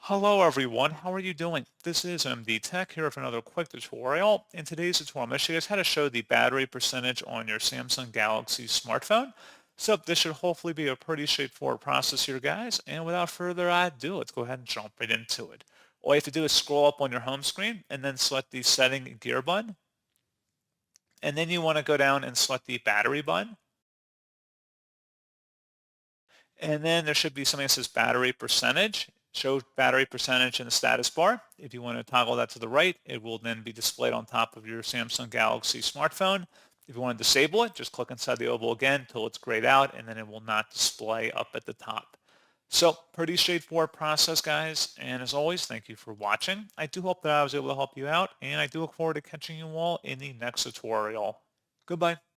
Hello everyone, how are you doing? This is MD Tech here with another quick tutorial. In today's tutorial, I'm going to show you guys how to show the battery percentage on your Samsung Galaxy smartphone. So this should hopefully be a pretty straightforward process here, guys. And without further ado, let's go ahead and jump right into it. All you have to do is scroll up on your home screen and then select the setting gear button. And then you want to go down and select the battery button. And then there should be something that says battery percentage. Show battery percentage in the status bar. If you want to toggle that to the right, it will then be displayed on top of your Samsung Galaxy smartphone. If you want to disable it, just click inside the oval again until it's grayed out, and then it will not display up at the top. So pretty straightforward process, guys. And as always, thank you for watching. I do hope that I was able to help you out, and I do look forward to catching you all in the next tutorial. Goodbye.